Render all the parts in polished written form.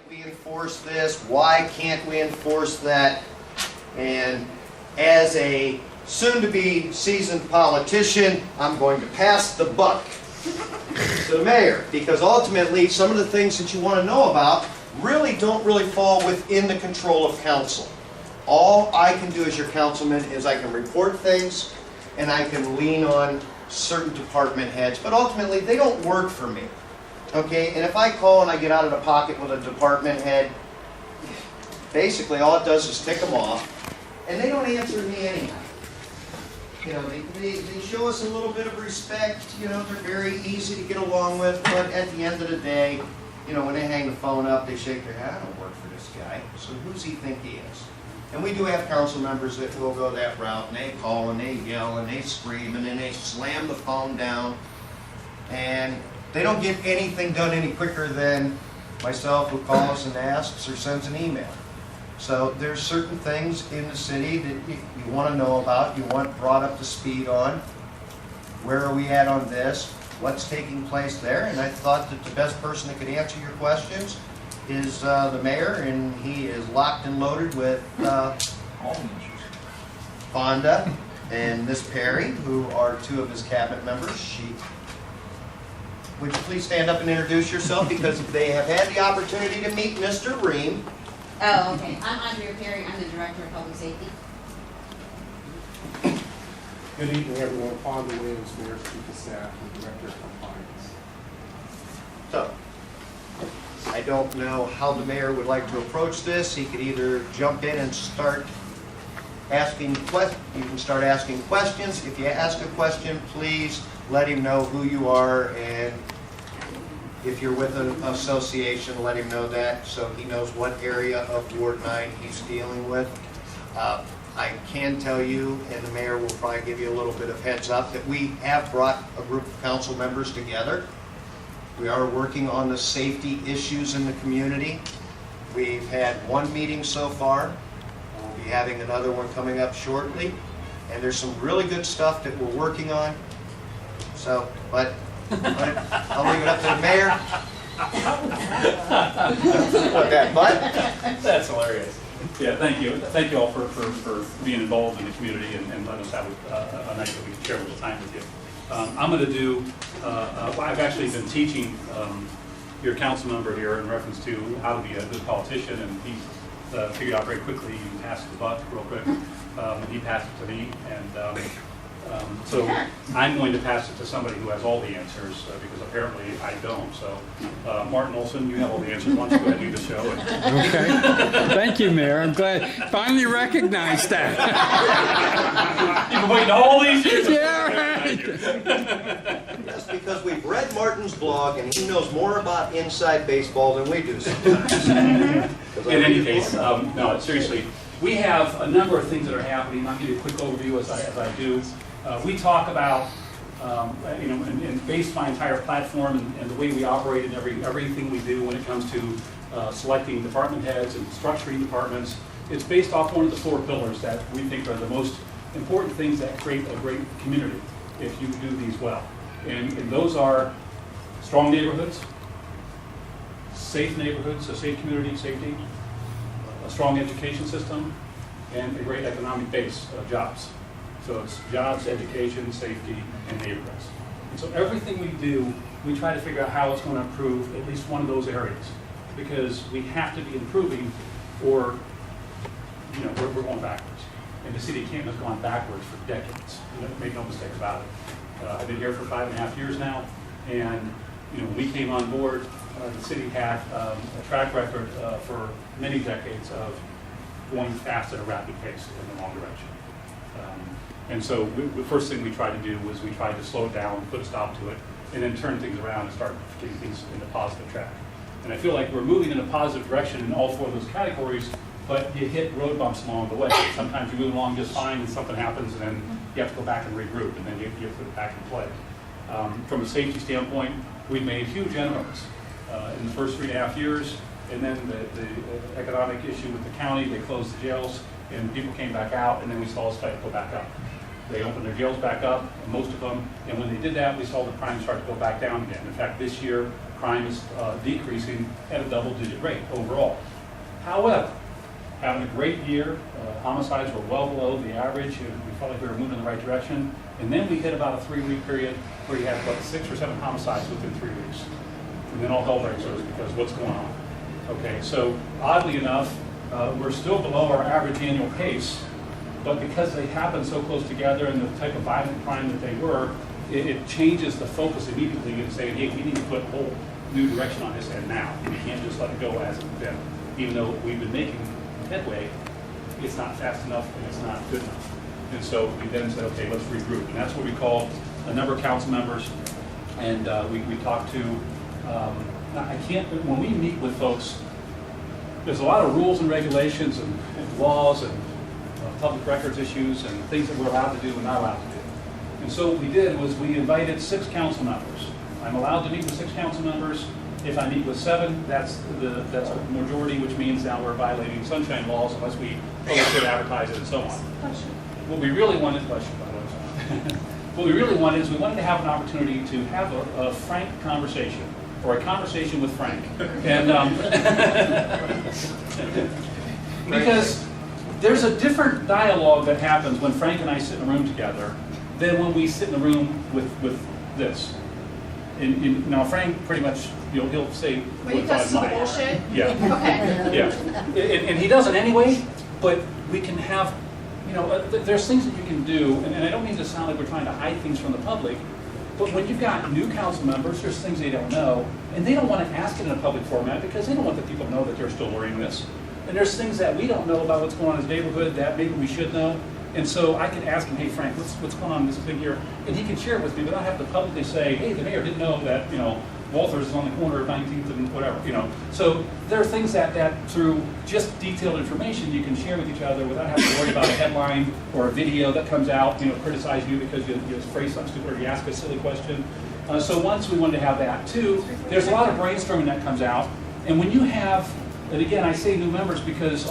we enforce this? Why can't we enforce that? And as a soon-to-be seasoned politician, I'm going to pass the buck to the mayor, because ultimately some of the things that you want to know about don't really fall within the control of council. All I can do as your councilman is I can report things and I can lean on certain department heads, but ultimately they don't work for me. Okay, and if I call and I get out of the pocket with a department head, basically all it does is tick them off, and they don't answer me anyhow. You know, they show us a little bit of respect, you know, they're very easy to get along with, but at the end of the day, you know, when they hang the phone up, they shake their head, I don't work for this guy, so who's he think he is? And we do have council members that will go that route, and they call, and they yell, and they scream, and then they slam the phone down, and they don't get anything done any quicker than myself, who calls and asks or sends an email. So there's certain things in the city that you want to know about, you want brought up to speed on. Where are we at on this? What's taking place there? And I thought that the best person that could answer your questions is the mayor, and he is locked and loaded with Fonda and Miss Perry, who are two of his cabinet members. Would you please stand up and introduce yourself, because they have had the opportunity to meet Mr. Ream. Oh, okay. I'm Andrea Perry. I'm the Director of Public Safety. Good evening, everyone. Fonda Williams, Mayor's Chief of Staff and Director of Compliance. So, I don't know how the mayor would like to approach this. He could either jump in and start asking questions. You can start asking questions. If you ask a question, please let him know who you are, and if you're with an association, let him know that, so he knows what area of Ward 9 he's dealing with. I can tell you, and the mayor will probably give you a little bit of heads up, that we have brought a group of council members together. We are working on the safety issues in the community. We've had one meeting so far. We'll be having another one coming up shortly. And there's some really good stuff that we're working on. So, but I'll leave it up to the mayor. Okay, but that's hilarious. Yeah, thank you. Thank you all for being involved in the community and letting us have a night that we can share a little time with you. I'm going to do, I've actually been teaching your council member here in reference to how to be a good politician, and he figured out very quickly, he passed the buck real quick, and he passed it to me, and so I'm going to pass it to somebody who has all the answers, because apparently I don't. So, Martin Olson, you have all the answers. Why don't you go ahead and do the show? Okay. Thank you, Mayor. I'm glad finally recognized that. You've been waiting all these years. Yeah, right. Just because we've read Martin's blog and he knows more about inside baseball than we do sometimes. In any case, no, seriously, we have a number of things that are happening. I'll give you a quick overview as I do. We talk about, you know, and based my entire platform and the way we operate in everything we do when it comes to selecting department heads and structuring departments, it's based off one of the four pillars that we think are the most important things that create a great community if you do these well. And those are strong neighborhoods, safe neighborhoods, a safe community safety, a strong education system, and a great economic base of jobs. So it's jobs, education, safety, and neighborhoods. And so everything we do, we try to figure out how it's going to improve at least one of those areas, because we have to be improving, or you know, we're going backwards. And the city of Canton has gone backwards for decades. Make no mistake about it. I've been here for 5.5 years now, and you know, when we came on board, the city had a track record for many decades of going fast at a rapid pace in the wrong direction. And so the first thing we tried to do was we tried to slow it down, put a stop to it, and then turn things around and start getting things in a positive track. And I feel like we're moving in a positive direction in all four of those categories, but you hit road bumps along the way. Sometimes you move along just fine and something happens, and then you have to go back and regroup, and then you put it back in play. From a safety standpoint, we've made huge inroads in the first 3.5 years, and then the economic issue with the county, they closed the jails, and people came back out, and then we saw a spike go back up. They opened their jails back up, most of them, and when they did that, we saw the crime start to go back down again. In fact, this year, crime is decreasing at a double-digit rate overall. However, having a great year, homicides were well below the average, and we felt like we were moving in the right direction. And then we hit about a 3-week period where you had, 6 or 7 homicides within 3 weeks. And then all hell breaks loose because what's going on? Okay, so oddly enough, we're still below our average annual pace, but because they happen so close together and the type of violent crime that they were, it changes the focus immediately and saying, hey, we need to put a whole new direction on this and now. We can't just let it go as it's been. Even though we've been making headway, it's not fast enough and it's not good enough. And so we then said, okay, let's regroup. And that's what we called a number of council members. And we talked to, when we meet with folks, there's a lot of rules and regulations and laws and public records issues and things that we're allowed to do and not allowed to do. And so what we did was we invited 6 council members. I'm allowed to meet with 6 council members. If I meet with 7, that's a majority, which means now we're violating sunshine laws unless we post it, advertise it, and so on. What we really wanted, what we really wanted is we wanted to have an opportunity to have a frank conversation, or a conversation with Frank. And because there's a different dialogue that happens when Frank and I sit in a room together than when we sit in a room with this. And now Frank pretty much, he'll say When he what's cuts on the my bullshit? Yeah. Okay. Yeah. And he doesn't anyway, but we can have, there's things that you can do, and I don't mean to sound like we're trying to hide things from the public, but when you've got new council members, there's things they don't know, and they don't want to ask it in a public format because they don't want the people to know that they're still learning this. And there's things that we don't know about what's going on in his neighborhood that maybe we should know. And so I can ask him, hey, Frank, what's going on in this thing here? And he can share it with me without having to publicly say, hey, the mayor didn't know that, Walters is on the corner of 19th and whatever, So there are things that through just detailed information you can share with each other without having to worry about a headline or a video that comes out, criticize you because you phrase something stupid or you ask a silly question. So once we wanted to have that. 2, there's a lot of brainstorming that comes out. And when you have, and again, I say new members because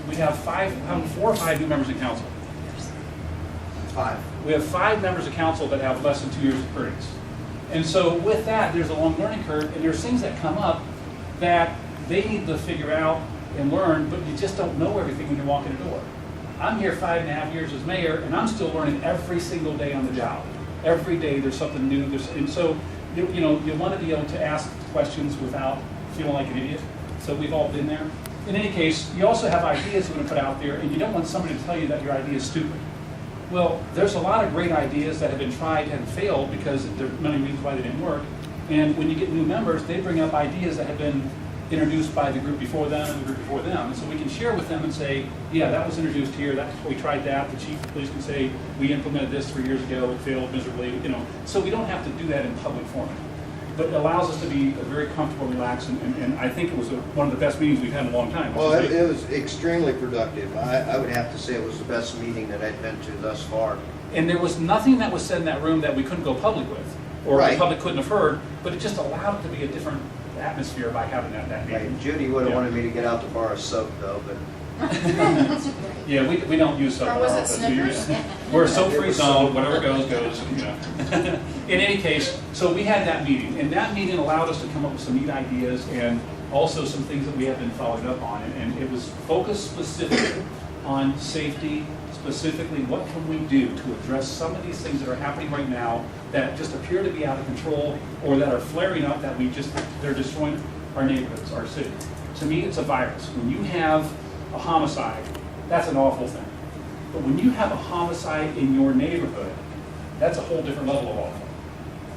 we have 4 or 5 new members in council. 5. We have 5 members of council that have less than 2 years experience. And so with that, there's a long learning curve, and there's things that come up that they need to figure out and learn, but you just don't know everything when you walk in the door. I'm here 5.5 years as mayor, and I'm still learning every single day on the job. Every day there's something new. And so you want to be able to ask questions without feeling like an idiot. So we've all been there. In any case, you also have ideas you want to put out there, and you don't want somebody to tell you that your idea is stupid. Well, there's a lot of great ideas that have been tried and failed because there are many reasons why they didn't work. And when you get new members, they bring up ideas that have been introduced by the group before them and the group before them. And so we can share with them and say, yeah, that was introduced here, we tried that. The chief of police can say, we implemented this 3 years ago, it failed miserably, So we don't have to do that in public forum. But it allows us to be very comfortable, relaxed, and I think it was one of the best meetings we've had in a long time. Well, it was extremely productive. I would have to say it was the best meeting that I've been to thus far. And there was nothing that was said in that room that we couldn't go public with, or Right. the public couldn't have heard, but it just allowed it to be a different atmosphere by having that meeting. Right. Judy would have Yeah. wanted me to get out the bar of soap though, but Yeah, we don't use soap. Or in was our it office. Snickers? We're a soap-free It was zone, soap. whatever goes, goes, In any case, so we had that meeting, and that meeting allowed us to come up with some neat ideas and also some things that we have been following up on. And it was focused specifically on safety, specifically what can we do to address some of these things that are happening right now that just appear to be out of control or that are flaring up that they're destroying our neighborhoods, our city. To me, it's a virus. When you have a homicide, that's an awful thing. But when you have a homicide in your neighborhood, that's a whole different level of awful.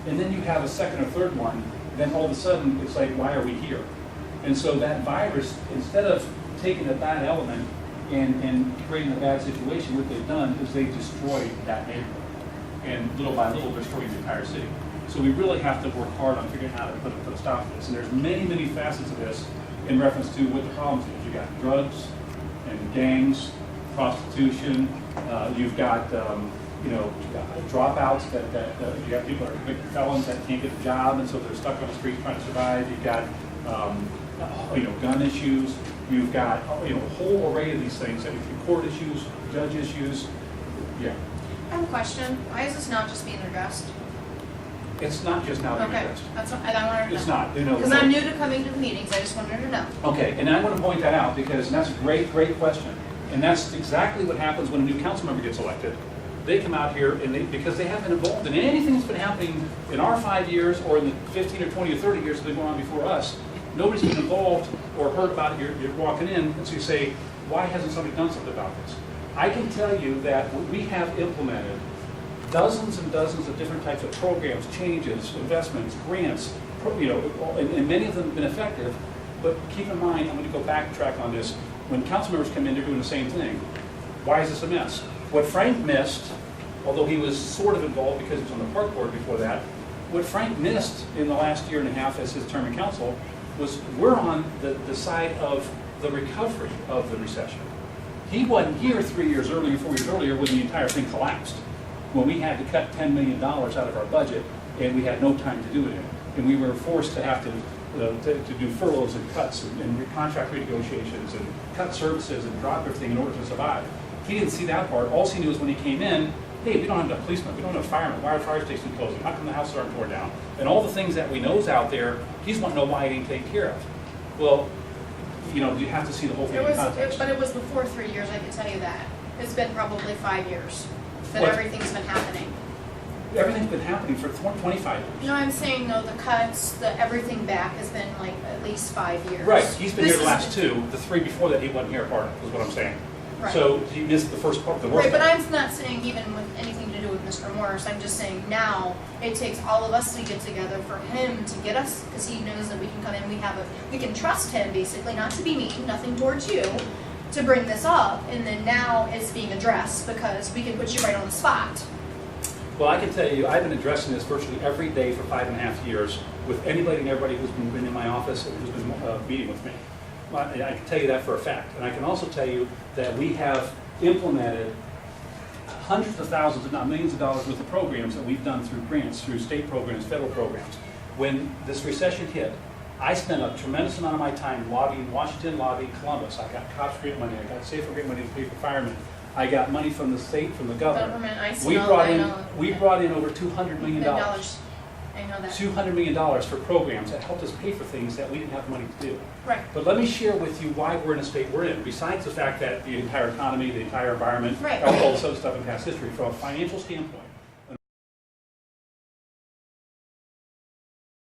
And then you have a second or third one, then all of a sudden it's like, why are we here? And so that virus, instead of taking a bad element and creating a bad situation, what they've done is they've destroyed that neighborhood. And little by little, destroying the entire city. So we really have to work hard on figuring out how to put a stop to this. And there's many, many facets of this in reference to what the problems is. You've got drugs and gangs, prostitution, you've got dropouts that you have people that are convicted felons that can't get a job and so they're stuck on the street trying to survive. You've got gun issues. You've got a whole array of these things. Court issues, judge issues. Yeah. I have a question. Why is this not just being addressed? It's not just now being Okay, addressed. that's what I wanted to know. It's not, you know. Because I'm new to coming to the meetings, I just wanted to know. Okay, and I want to point that out because that's a great, great question. And that's exactly what happens when a new council member gets elected. They come out here and because they haven't been involved in anything that's been happening in our 5 years or in the 15 or 20 or 30 years that have been going on before us. Nobody's been involved or heard about it. You're walking in and so you say, why hasn't somebody done something about this? I can tell you that we have implemented dozens and dozens of different types of programs, changes, investments, grants, and many of them have been effective. But keep in mind, I'm going to go backtrack on this. When council members come in, they're doing the same thing. Why is this a mess? What Frank missed, although he was sort of involved because he was on the park board before that, what Frank missed in the last year and a half as his term in council was we're on the side of the recovery of the recession. He wasn't here 3 years earlier, 4 years earlier when the entire thing collapsed, when we had to cut $10 million out of our budget and we had no time to do it in. And we were forced to have to do furloughs and cuts and contract renegotiations and cut services and drop everything in order to survive. He didn't see that part. All he knew is when he came in, hey, we don't have enough policemen, we don't have firemen, why are fire stations closing, how come the houses aren't torn down? And all the things that we know is out there, he's wanting to know why it ain't taken care of. Well, you have to see the whole thing in context. But it was before 3 years, I can tell you that. It's been probably 5 years that What? everything's been happening. Everything's been happening for 25 years. No, I'm saying, no, the cuts, the everything back has been like at least 5 years. Right, he's been This here the is- last two. The 3 before that, he wasn't here part of, is what I'm saying. Right. So he missed the first part, the worst Right, but part. I'm not saying even with anything to do with Mr. Morris, I'm just saying now it takes all of us to get together for him to get us, because he knows that we can come in, we can trust him basically, not to be mean, nothing towards you, to bring this up, and then now it's being addressed because we can put you right on the spot. Well, I can tell you, I've been addressing this virtually every day for 5.5 years with anybody and everybody who's been in my office and who's been meeting with me. I can tell you that for a fact. And I can also tell you that we have implemented hundreds of thousands, if not millions of dollars worth of programs that we've done through grants, through state programs, federal programs. When this recession hit, I spent a tremendous amount of my time lobbying Washington, lobbying Columbus. I got COPS grant money, I got SAFER grant money to pay for firemen. I got money from the state, from the governor. Government, I see We all brought that, I in, know. we brought in over $200 million. I know that. $200 million for programs that helped us pay for things that we didn't have money to do. Right. But let me share with you why we're in a state we're in, besides the fact that the entire economy, the entire environment, Right. all this other stuff in past history, from a financial standpoint.